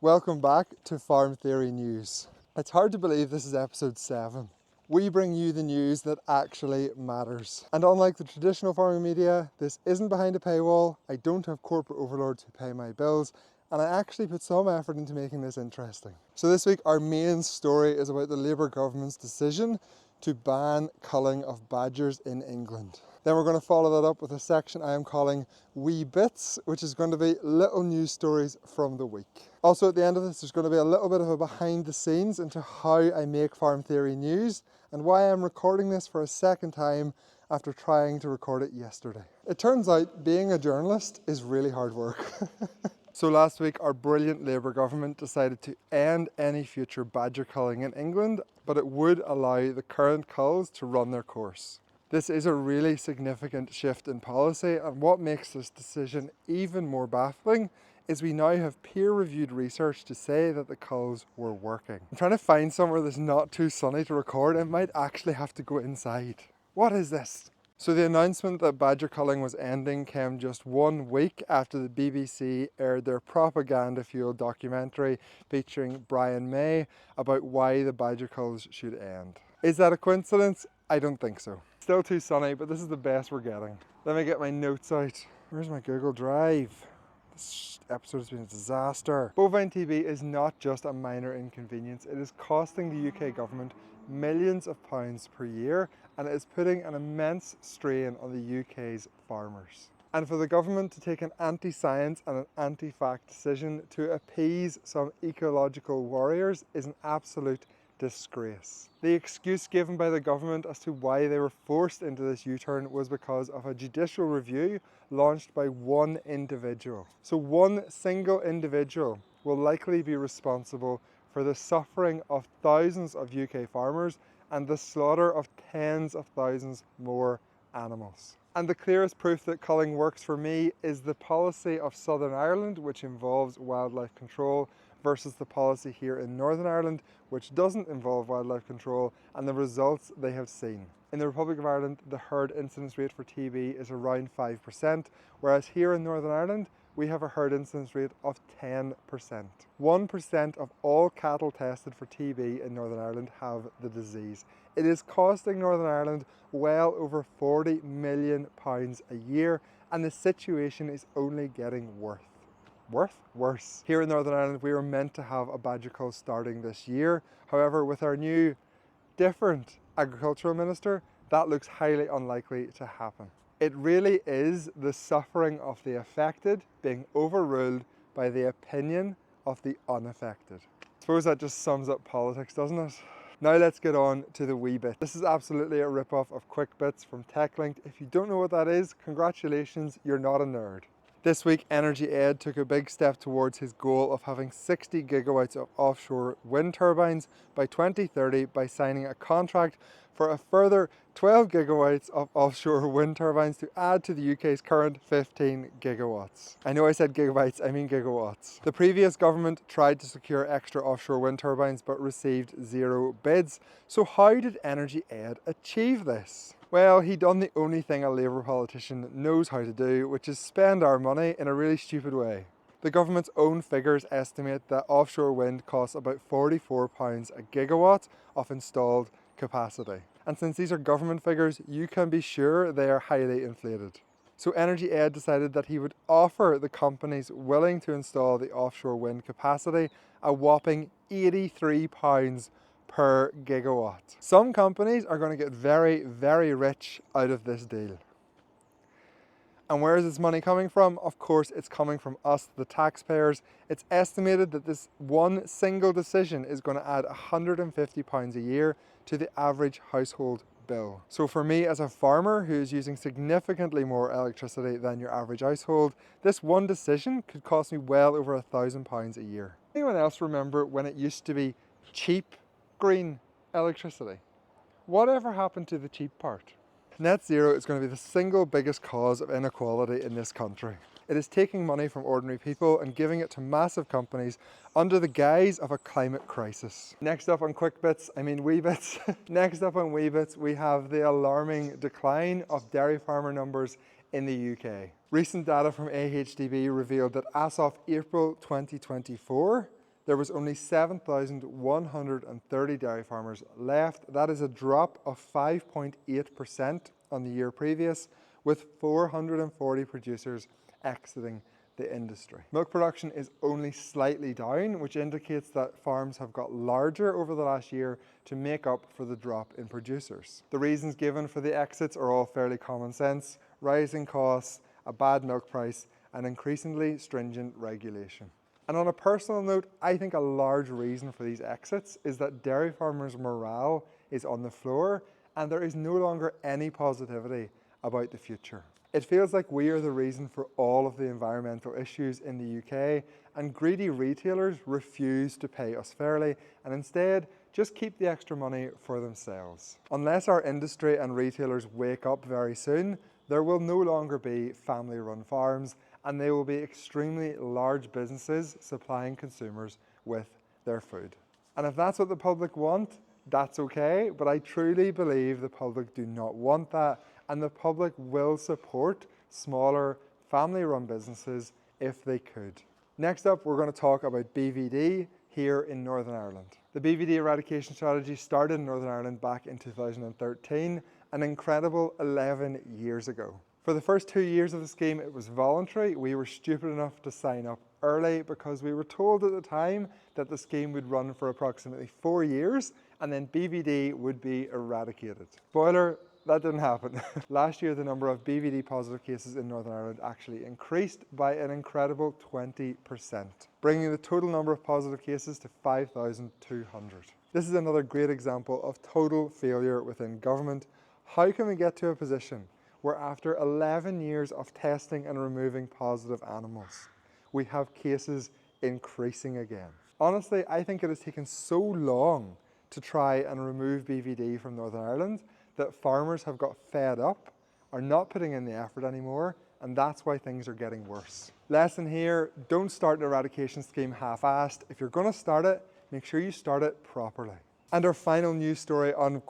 Welcome back to Farm Theory News. It's hard to believe this is episode 7. We bring you the news that actually matters. And unlike the traditional farming media, this isn't behind a paywall, I don't have corporate overlords who pay my bills, and I actually put some effort into making this interesting. So this week our main story is about the Labour government's decision to ban culling of badgers in England. Then we're going to follow that up with a section I am calling Wee Bits, which is going to be little news stories from the week. Also at the end of this, there's going to be a little bit of a behind the scenes into how I make Farm Theory News and why I'm recording this for a second time after trying to record it yesterday. It turns out being a journalist is really hard work. So last week our brilliant Labour government decided to end any future badger culling in England, but it would allow the current culls to run their course. This is a really significant shift in policy, and what makes this decision even more baffling is we now have peer-reviewed research to say that the culls were working. I'm trying to find somewhere that's not too sunny to record. I might actually have to go inside. What is this? So the announcement that badger culling was ending came just 1 week after the BBC aired their propaganda-fueled documentary featuring Brian May about why the badger culls should end. Is that a coincidence? I don't think so. Still too sunny, but this is the best we're getting. Let me get my notes out. Where's my Google Drive? This episode has been a disaster. Bovine TB is not just a minor inconvenience, it is costing the UK government millions of pounds per year, and it is putting an immense strain on the UK's farmers. And for the government to take an anti-science and an anti-fact decision to appease some ecological warriors is an absolute disgrace. The excuse given by the government as to why they were forced into this U-turn was because of a judicial review launched by one individual. So one single individual will likely be responsible for the suffering of thousands of UK farmers and the slaughter of tens of thousands more animals. And the clearest proof that culling works for me is the policy of Southern Ireland, which involves wildlife control, versus the policy here in Northern Ireland, which doesn't involve wildlife control, and the results they have seen. In the Republic of Ireland, the herd incidence rate for TB is around 5%, whereas here in Northern Ireland, we have a herd incidence rate of 10%. 1% of all cattle tested for TB in Northern Ireland have the disease. It is costing Northern Ireland well over £40 million a year, and the situation is only getting worse. Here in Northern Ireland, we were meant to have a badger cull starting this year. However, with our new, different agricultural minister, that looks highly unlikely to happen. It really is the suffering of the affected being overruled by the opinion of the unaffected. I suppose that just sums up politics, doesn't it? Now let's get on to the wee bit. This is absolutely a rip-off of Quick Bits from TechLinked. If you don't know what that is, congratulations, you're not a nerd. This week, Energy Ed took a big step towards his goal of having 60 gigawatts of offshore wind turbines by 2030 by signing a contract for a further 12 gigawatts of offshore wind turbines to add to the UK's current 15 gigawatts. I know I said gigabytes, I mean gigawatts. The previous government tried to secure extra offshore wind turbines but received 0 bids. So how did Energy Ed achieve this? Well, he done the only thing a Labour politician knows how to do, which is spend our money in a really stupid way. The government's own figures estimate that offshore wind costs about £44 a gigawatt of installed capacity. And since these are government figures, you can be sure they are highly inflated. So Energy Ed decided that he would offer the companies willing to install the offshore wind capacity a whopping £83 per gigawatt. Some companies are going to get very, very rich out of this deal. And where is this money coming from? Of course, it's coming from us, the taxpayers. It's estimated that this one single decision is going to add £150 a year to the average household bill. So for me as a farmer who is using significantly more electricity than your average household, this one decision could cost me well over £1,000 a year. Anyone else remember when it used to be cheap green electricity? Whatever happened to the cheap part? Net zero is going to be the single biggest cause of inequality in this country. It is taking money from ordinary people and giving it to massive companies under the guise of a climate crisis. Next up on Wee Bits. Next up on Wee Bits, we have the alarming decline of dairy farmer numbers in the UK. Recent data from AHDB revealed that as of April 2024, there was only 7,130 dairy farmers left. That is a drop of 5.8% on the year previous, with 440 producers exiting the industry. Milk production is only slightly down, which indicates that farms have got larger over the last year to make up for the drop in producers. The reasons given for the exits are all fairly common sense: rising costs, a bad milk price, and increasingly stringent regulation. And on a personal note, I think a large reason for these exits is that dairy farmers' morale is on the floor and there is no longer any positivity about the future. It feels like we are the reason for all of the environmental issues in the UK, and greedy retailers refuse to pay us fairly and instead just keep the extra money for themselves. Unless our industry and retailers wake up very soon, there will no longer be family-run farms, and they will be extremely large businesses supplying consumers with their food. And if that's what the public want, that's okay, but I truly believe the public do not want that, and the public will support smaller family-run businesses if they could. Next up, we're going to talk about BVD here in Northern Ireland. The BVD eradication strategy started in Northern Ireland back in 2013, an incredible 11 years ago. For the first 2 years of the scheme, it was voluntary. We were stupid enough to sign up early because we were told at the time that the scheme would run for approximately 4 years and then BVD would be eradicated. Spoiler, that didn't happen. Last year, the number of BVD positive cases in Northern Ireland actually increased by an incredible 20%, bringing the total number of positive cases to 5,200. This is another great example of total failure within government. How can we get to a position where after 11 years of testing and removing positive animals, we have cases increasing again? Honestly, I think it has taken so long to try and remove BVD from Northern Ireland that farmers have got fed up, are not putting in the effort anymore, and that's why things are getting worse. Lesson here: don't start an eradication scheme half-assed. If you're going to start it, make sure you start it properly. And our final news story on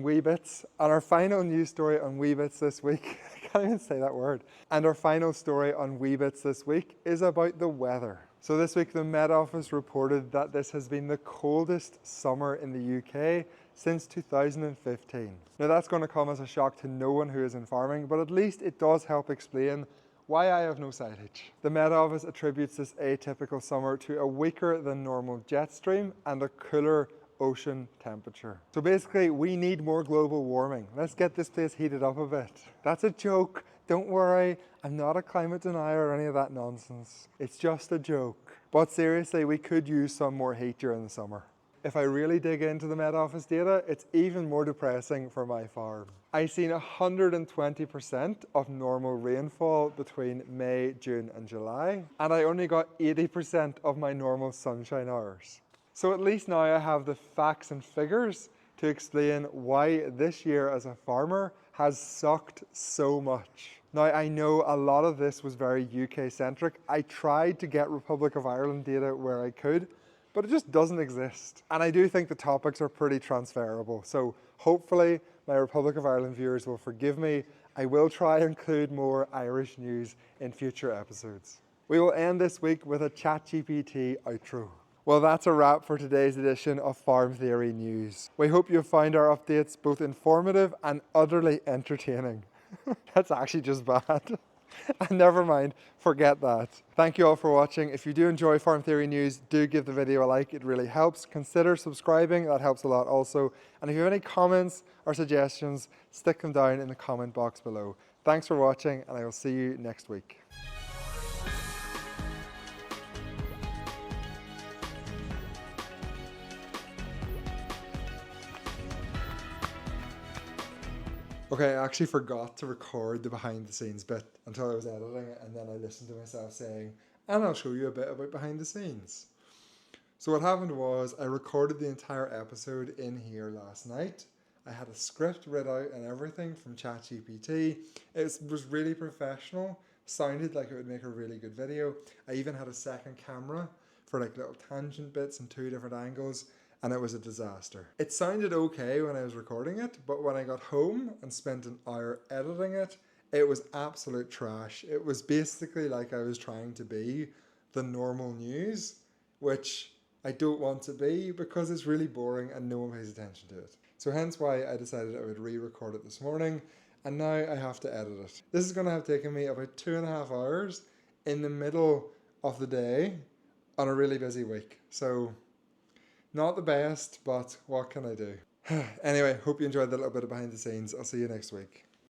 wee bits. And our final news story on wee bits this week, I can't even say that word. And our final story on wee bits this week is about the weather. So this week the Met Office reported that this has been the coldest summer in the UK since 2015. Now that's going to come as a shock to no one who is in farming, but at least it does help explain why I have no silage. The Met Office attributes this atypical summer to a weaker than normal jet stream and a cooler ocean temperature. So basically, we need more global warming. Let's get this place heated up a bit. That's a joke. Don't worry, I'm not a climate denier or any of that nonsense. It's just a joke. But seriously, we could use some more heat during the summer. If I really dig into the Met Office data, it's even more depressing for my farm. I've seen 120% of normal rainfall between May, June and July, and I only got 80% of my normal sunshine hours. So at least now I have the facts and figures to explain why this year as a farmer has sucked so much. Now I know a lot of this was very UK centric. I tried to get Republic of Ireland data where I could, but it just doesn't exist. And I do think the topics are pretty transferable. So hopefully my Republic of Ireland viewers will forgive me. I will try and include more Irish news in future episodes. We will end this week with a ChatGPT outro. Well, that's a wrap for today's edition of Farm Theory News. We hope you found our updates both informative and utterly entertaining. That's actually just bad. Never mind, forget that. Thank you all for watching. If you do enjoy Farm Theory News, do give the video a like, it really helps. Consider subscribing, that helps a lot also. And if you have any comments or suggestions, stick them down in the comment box below. Thanks for watching, and I will see you next week. Okay, I actually forgot to record the behind the scenes bit until I was editing it, and then I listened to myself saying, and I'll show you a bit about behind the scenes. So what happened was I recorded the entire episode in here last night. I had a script read out and everything from ChatGPT. It was really professional, sounded like it would make a really good video. I even had a second camera for like little tangent bits and 2 different angles, and it was a disaster. It sounded okay when I was recording it, but when I got home and spent an hour editing it, it was absolute trash. It was basically like I was trying to be the normal news, which I don't want to be because it's really boring and no one pays attention to it. So hence why I decided I would re-record it this morning, and now I have to edit it. This is going to have taken me about 2.5 hours in the middle of the day on a really busy week. So not the best, but what can I do? Anyway, hope you enjoyed that little bit of behind the scenes. I'll see you next week.